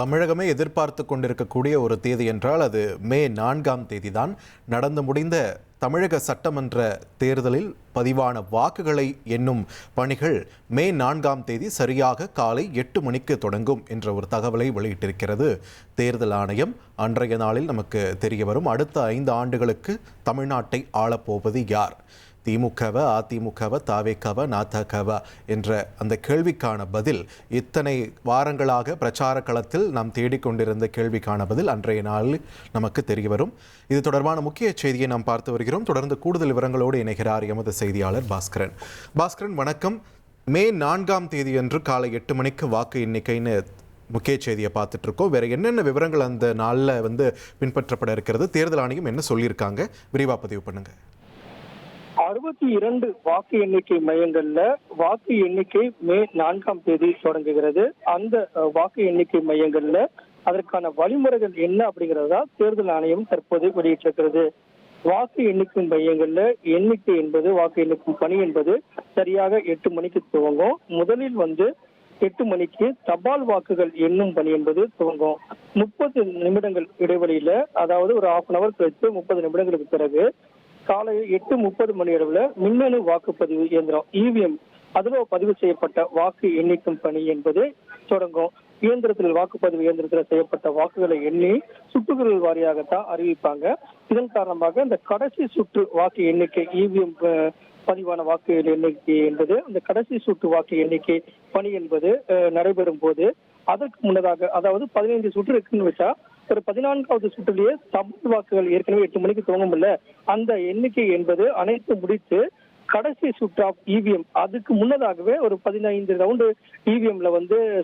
தமிழகமே எதிர்பார்த்து கொண்டிருக்கக்கூடிய ஒரு தேதி என்றால் அது மே 4ஆம் தேதி தான். நடந்து முடிந்த தமிழக சட்டமன்ற தேர்தலில் பதிவான வாக்குகளை எண்ணும் பணிகள் மே 4ஆம் தேதி சரியாக காலை 8 மணிக்கு தொடங்கும் என்ற ஒரு தகவலை வெளியிட்டிருக்கிறது தேர்தல் ஆணையம். அன்றைய நாளில் நமக்கு தெரிய வரும் அடுத்த 5 ஆண்டுகளுக்கு தமிழ்நாட்டை ஆளப்போவது யார், திமுகவ, அதிமுகவ, தாவேகவ, நாதகவ என்ற அந்த கேள்விக்கான பதில், இத்தனை வாரங்களாக பிரச்சார களத்தில் நாம் தேடிக்கொண்டிருந்த கேள்விக்கான பதில் அன்றைய நாளில் நமக்கு தெரிய வரும். இது தொடர்பான முக்கிய செய்தியை நாம் பார்த்து வருகிறோம். தொடர்ந்து கூடுதல் விவரங்களோடு இணைகிறார் எமது செய்தியாளர் பாஸ்கரன். பாஸ்கரன், வணக்கம். மே 4ஆம் தேதி அன்று காலை 8 மணிக்கு வாக்கு எண்ணிக்கைன்னு முக்கிய செய்தியை பார்த்துட்டு இருக்கோம். வேற என்னென்ன விவரங்கள் அந்த நாளில் பின்பற்றப்பட இருக்கிறது, தேர்தல் ஆணையம் என்ன சொல்லியிருக்காங்க, விரிவாக பதிவு பண்ணுங்க. 62 வாக்கு எண்ணிக்கை மையங்கள்ல வாக்கு எண்ணிக்கை மே 4ஆம் தேதி தொடங்குகிறது. அந்த வாக்கு எண்ணிக்கை மையங்கள்ல அதற்கான வழிமுறைகள் என்ன அப்படிங்கறதா தேர்தல் ஆணையம் தற்போது வெளியிட்டிருக்கிறது. வாக்கு எண்ணிக்கும் மையங்கள்ல எண்ணிக்கை என்பது, வாக்கு எண்ணிக்கும் பணி என்பது சரியாக 8 மணிக்கு துவங்கும். முதலில் 8 மணிக்கு தபால் வாக்குகள் எண்ணும் பணி என்பது துவங்கும். 30 நிமிடங்கள் இடைவெளியில, அதாவது ஒரு 1/2 hour கழித்து 30 நிமிடங்களுக்கு பிறகு காலை 8:30 மணி அளவுல மின்னணு வாக்குப்பதிவு இயந்திரம் இவிஎம் அதுல பதிவு செய்யப்பட்ட வாக்கு எண்ணிக்கும் பணி என்பது தொடங்கும். இயந்திரத்தில், வாக்குப்பதிவு இயந்திரத்தில் செய்யப்பட்ட வாக்குகளை எண்ணி சுற்றுகள் வாரியாகத்தான் அறிவிப்பாங்க. இதன் காரணமாக இந்த கடைசி சுற்று வாக்கு எண்ணிக்கை இவிஎம் பதிவான வாக்கு எண்ணிக்கை என்பது, அந்த கடைசி சுற்று வாக்கு எண்ணிக்கை பணி என்பது நடைபெறும் போது அதற்கு முன்னதாக, அதாவது 15 சுற்று இருக்குன்னு வச்சா ஒரு 14வது சுற்றிலேயே தபால் வாக்குகள் ஏற்கனவே 8 மணிக்கு துவங்கும்ல, அந்த எண்ணிக்கை என்பது அனைத்து முடித்து கடைசி சுற்று ஆஃப் இவிஎம் அதுக்கு முன்னதாகவே ஒரு 15 ரவுண்டு இவிஎம்ல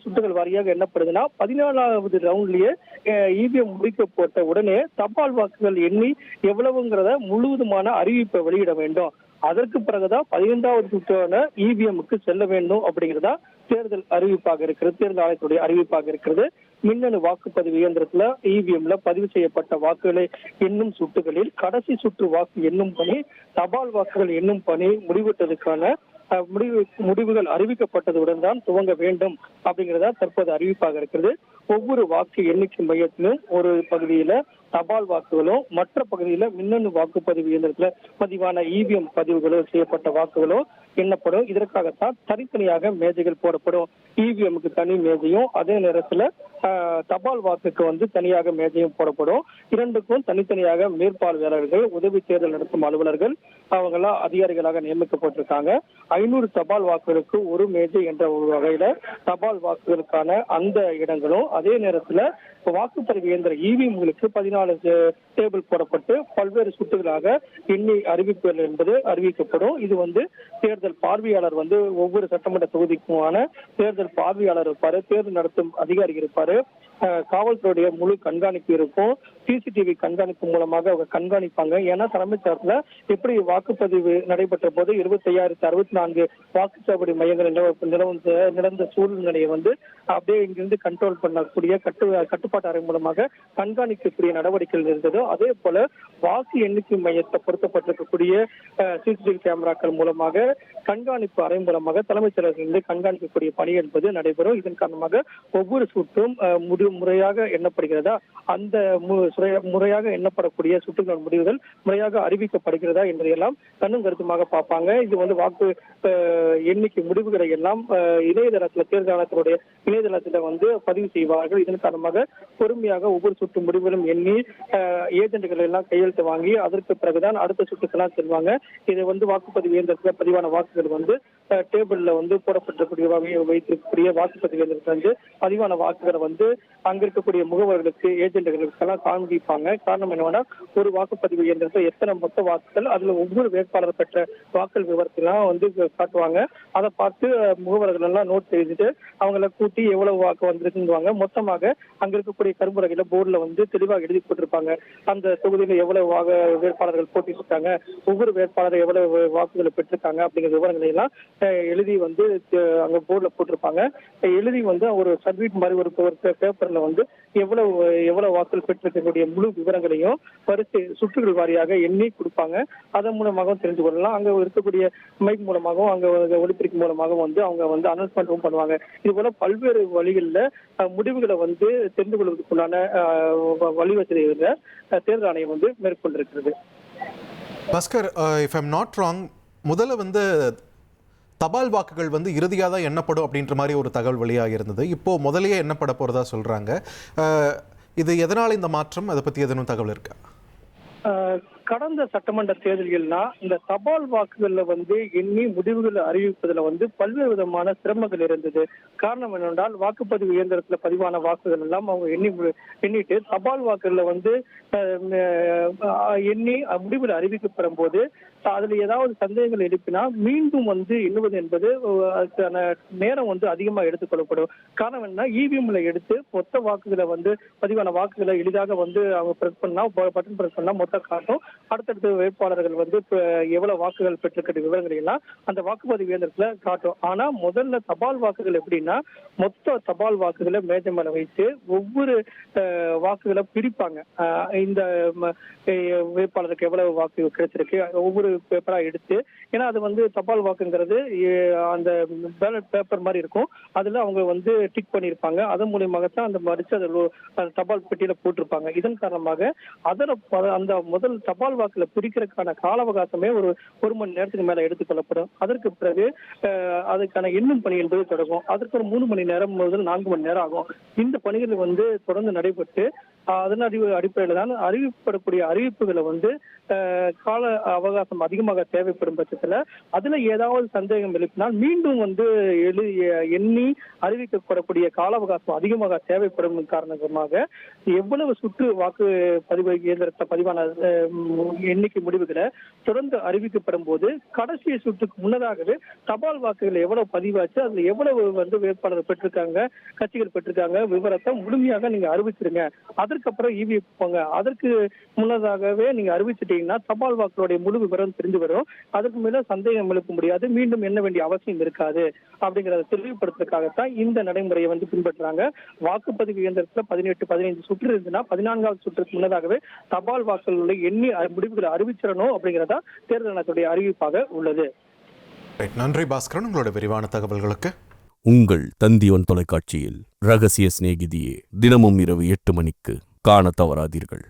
சுற்றுகள் வாரியாக எண்ணப்படுதுன்னா 14வது ரவுண்ட்லயே இவிஎம் முடிக்க போட்ட உடனே தபால் வாக்குகள் எண்ணி எவ்வளவுங்கிறத முழுவதுமான அறிவிப்பை வெளியிட வேண்டும். அதற்கு பிறகுதான் 15வது சுற்றான இவிஎம்க்கு செல்ல வேண்டும் அப்படிங்கிறதா தேர்தல் அறிவிப்பாக இருக்கிறது, தேர்தல் ஆணையத்துடைய அறிவிப்பாக இருக்கிறது. மின்னணு வாக்குப்பதிவு இயந்திரத்துல இவிஎம்ல பதிவு செய்யப்பட்ட வாக்குகளை எண்ணும் சுட்டுகளில் கடைசி சுற்று வாக்கு எண்ணும் பணி, தபால் வாக்குகள் எண்ணும் பணி முடிவிட்டதுக்கான முடிவுகள் அறிவிக்கப்பட்டதுடன் தான் துவங்க வேண்டும் அப்படிங்கிறதா தற்போது அறிவிப்பாக இருக்கிறது. ஒவ்வொரு வாக்கு எண்ணிக்கை மையத்திலும் ஒரு பகுதியில தபால் வாக்குகளும், மற்ற பகுதியில மின்னணு வாக்குப்பதிவு இயந்திரத்துல பதிவான இவிஎம் பதிவுகளும் செய்யப்பட்ட வாக்குகளும் எண்ணப்படும். இதற்காகத்தான் தனித்தனியாக மேஜைகள் போடப்படும். இவிஎம்க்கு தனி மேஜையும், அதே நேரத்துல தபால் வாக்குக்கு தனியாக மேஜையும் போடப்படும். இரண்டுக்கும் தனித்தனியாக மேற்பார்வையாளர்கள், உதவி தேர்தல் நடத்தும் அலுவலர்கள், அவங்கெல்லாம் அதிகாரிகளாக நியமிக்கப்பட்டிருக்காங்க. 500 தபால் வாக்குகளுக்கு ஒரு மேஜை என்ற ஒரு வகையில தபால் வாக்குகளுக்கான அந்த இடங்களும், அதே நேரத்துல வாக்குப்பதிவு இயந்திர இவிஎம்களுக்கு 14 டேபிள் போடப்பட்டு பல்வேறு சுட்டுகளாக எண்ணி அறிவிப்புகள் என்பது அறிவிக்கப்படும். இது தேர்தல் பார்வையாளர் ஒவ்வொரு சட்டமன்ற தொகுதிக்குமான தேர்தல் பார்வையாளர் இருப்பாரு, தேர்தல் நடத்தும் அதிகாரி இருப்பாரு, காவல்துறையுடைய முழு கண்காணிப்பு இருக்கும், சிசிடிவி கண்காணிப்பு மூலமாக அவங்க கண்காணிப்பாங்க. ஏன்னா தலைமைச் செயலகத்துல எப்படி வாக்குப்பதிவு நடைபெற்ற போது 25,064 வாக்குச்சாவடி மையங்கள் நடந்த சூழ்நிலையை அப்படியே இங்கிருந்து கண்ட்ரோல் பண்ணக்கூடிய கட்டுப்பாட்டு அறை மூலமாக கண்காணிக்கக்கூடிய நடவடிக்கைகள் இருந்ததோ, அதே போல வாக்கு எண்ணிக்கை மையத்தை பொருத்தப்பட்டிருக்கக்கூடிய சிசிடிவி கேமராக்கள் மூலமாக கண்காணிப்பு அறை மூலமாக தலைமைச் செயலகத்திலிருந்து கண்காணிக்கக்கூடிய பணி என்பது நடைபெறும். இதன் காரணமாக ஒவ்வொரு சுற்றும் முறையாக எண்ணப்படுகிறதா, அந்த முறையாக எண்ணப்படக்கூடிய சுற்றுகளின் முடிவுகள் முறையாக அறிவிக்கப்படுகிறதா என்பதையெல்லாம் கண்ணும் கருத்துமாக பார்ப்பாங்க. இது வாக்கு எண்ணிக்கை முடிவுகளை எல்லாம் இணையதளத்துல, தேர்தல் ஆணையத்தினுடைய இணையதளத்துல பதிவு செய்வார்கள். இதன் காரணமாக பொறுமையாக ஒவ்வொரு சுற்று முடிவுகளும் எண்ணி ஏஜென்ட்கள் எல்லாம் கையெழுத்து வாங்கி அதற்கு பிறகுதான் அடுத்த சுற்றுக்கெல்லாம் செல்வாங்க. இதை வாக்குப்பதிவு இயந்திரத்துல பதிவான வாக்குகள் டேபிள்ல போடப்பட்டிருக்கக்கூடிய வைத்திருக்கக்கூடிய வாக்குப்பதிவு இயந்திரத்துல பதிவான வாக்குகளை அங்க இருக்கக்கூடிய முகவர்களுக்கு, ஏஜென்ட்களுக்கு எல்லாம் காண்பிப்பாங்க. காரணம் என்னன்னா, ஒரு வாக்குப்பதிவு இயந்திரத்தில் எத்தனை மொத்த வாக்குகள், அதுல ஒவ்வொரு வேட்பாளர் பெற்ற வாக்கள் விவரத்தெல்லாம் காட்டுவாங்க. அதை பார்த்து முகவர்கள் எல்லாம் நோட் செய்துட்டு அவங்கள கூட்டி எவ்வளவு வாக்கு வந்திருக்குவாங்க. மொத்தமாக அங்க இருக்கக்கூடிய கரும்புரையில போர்டுல தெளிவாக எழுதி போட்டிருப்பாங்க. அந்த தொகுதியில எவ்வளவு வேட்பாளர்கள் போட்டிருக்காங்க, ஒவ்வொரு வேட்பாளர் எவ்வளவு வாக்குகளை பெற்றிருக்காங்க அப்படிங்கிற விவரங்களை எல்லாம் எழுதி அங்க போர்டுல போட்டிருப்பாங்க. எழுதி ஒரு சர்வீட் மாதிரி ஒரு பேப்பர்ல வாக்குல வந்து எவ்வளவு வாக்குகள் பெற்றிருக்கக்கூடிய முழு விவரங்களையும் வரிசை சுற்றுகள் வாரியாக எண்ணி கொடுப்பாங்க. அதன் மூலமாகவும் தெரிஞ்சு கொள்ளலாம். அங்க இருக்கக்கூடிய மைக் மூலமாகவும் அங்க ஒலிபெருக்கி மூலமாகவும் வந்து அவங்க வந்து அனௌன்ஸ்மெண்ட்டும் பண்ணுவாங்க. இது போல பல்வேறு வழிகளில் முடிவுகளை வந்து தெரிந்து கொள்வதற்குள்ளான வழிவசதிகளை தேர்தல் ஆணையம் வந்து மேற்கொண்டிருக்கிறது. Bhaskar, if I'm not wrong, முதல்ல வந்து தபால் வாக்குகள் வந்து இறுதியாக தான் எண்ணப்படும் அப்படின்ற மாதிரி ஒரு தகவல் வெளியாக இருந்தது. இப்போ முதலையே எண்ணப்பட போறதா சொல்றாங்க. இது எதனால் இந்த மாற்றம், அதை பத்தி எதுவும் தகவல் இருக்கா? கடந்த சட்டமன்ற தேர்தல்கள்னா இந்த தபால் வாக்குகள்ல வந்து எண்ணி முடிவுகளை அறிவிப்பதுல வந்து பல்வேறு விதமான சிரமங்கள் இருந்தது. காரணம் என்னென்றால் வாக்குப்பதிவு இயந்திரத்துல பதிவான வாக்குகள் எல்லாம் அவங்க எண்ணிட்டு தபால் வாக்குகள்ல வந்து எண்ணி முடிவுகள் அறிவிக்கப்படும் போது அதுல ஏதாவது சந்தேகங்கள் எழுப்பினா மீண்டும் வந்து எண்ணுவது என்பது அதுக்கான நேரம் வந்து அதிகமா எடுத்துக்கொள்ளப்படும். காரணம் என்ன, இவிஎம்ல எடுத்து மொத்த வாக்குகளை வந்து பதிவான வாக்குகளை எளிதாக வந்து அவங்க பிரஸ் பண்ணா பட்டன் பிரஸ் பண்ணா மொத்த காட்டும். அடுத்தடுத்த வேட்பாளர்கள் வந்து எவ்வளவு வாக்குகள் பெற்றிருக்கிற விவரங்கள் எல்லாம் அந்த வாக்குப்பதிவு இயந்திரத்துல காட்டும். ஆனா முதல்ல தபால் வாக்குகள் எப்படின்னா மொத்த தபால் வாக்குகளை மேஜை மேல வைத்து ஒவ்வொரு வாக்குகளை பிரிப்பாங்க. இந்த வேட்பாளருக்கு எவ்வளவு வாக்கு கிடைச்சிருக்கு ஒவ்வொரு பேப்பரா எடுத்து, ஏன்னா அது வந்து தபால் வாக்குங்கிறது அந்த பேலட் பேப்பர் மாதிரி இருக்கும். அதுல அவங்க வந்து டிக் பண்ணிருப்பாங்க. அதன் மூலியமாகத்தான் அந்த மடிச்சு அதில் தபால் பெட்டியில போட்டிருப்பாங்க. இதன் காரணமாக அந்த முதல் தபால் வாக்குல பிரிக்கிறதுக்கான கால அவகாசமே ஒரு மணி நேரத்துக்கு மேல எடுத்துக்கொள்ளப்படும். அதற்கு பிறகு அதுக்கான எண்ணும் பணி என்பது தொடங்கும். அதற்கு ஒரு 3 மணி நேரம் முதல் 4 மணி நேரம் ஆகும். இந்த பணிகள் வந்து தொடர்ந்து நடைபெற்று அதன் அடிப்படையில் தான் அறிவிக்கப்படக்கூடிய அறிவிப்புகளை வந்து கால அவகாசம் அதிகமாக தேவைப்படும் பட்சத்துல அதுல ஏதாவது சந்தேகம் எழுப்பினால் மீண்டும் வந்து எண்ணி அறிவிக்கப்படக்கூடிய கால அவகாசம் அதிகமாக தேவைப்படும் காரணமாக எவ்வளவு சுற்று வாக்கு பதிவு இயந்திரத்தை பதிவான எண்ணிக்கை முடிவுகளை தொடர்ந்து அறிவிக்கப்படும் போது கடைசி சுற்றுக்கு முன்னதாகவே தபால் வாக்குகள் எவ்வளவு பதிவாச்சு, அதுல எவ்வளவு வந்து வேட்பாளர் பெற்றிருக்காங்க, கட்சிகள் பெற்றிருக்காங்க விவரத்தை முழுமையாக நீங்க அறிவிச்சிருங்க. அதற்கப்புறம் இவி போங்க. அதற்கு முன்னதாகவே நீங்க அறிவிச்சிட்டீங்கன்னா தபால் வாக்குகளுடைய முழு விவரம் தெரிஞ்சு வரும். அதற்கு மேல சந்தேகம் எழுப்ப முடியாது, மீண்டும் எண்ண வேண்டிய அவசியம் இருக்காது அப்படிங்கறத தெளிவுபடுத்துறதுக்காகத்தான் இந்த நடைமுறையை வந்து பின்பற்றுறாங்க. வாக்குப்பதிவு இயந்திரத்துல 18-15 சுற்று இருந்துன்னா 14வது சுற்றுக்கு முன்னதாகவே தபால் வாக்குகளுடைய எண்ணி முடிவுகளை அறிவிச்சிடணும் அப்படிங்கறதா தேர்தல் ஆணையத்துடைய அறிவிப்பாக உள்ளது. நன்றி பாஸ்கரன், உங்களோட விரிவான தகவல்களுக்கு. உங்கள் தந்தியன் தொலைக்காட்சியில் ரகசிய சிநேகிதியே தினமும் இரவு 8 மணிக்கு காண தவறாதீர்கள்.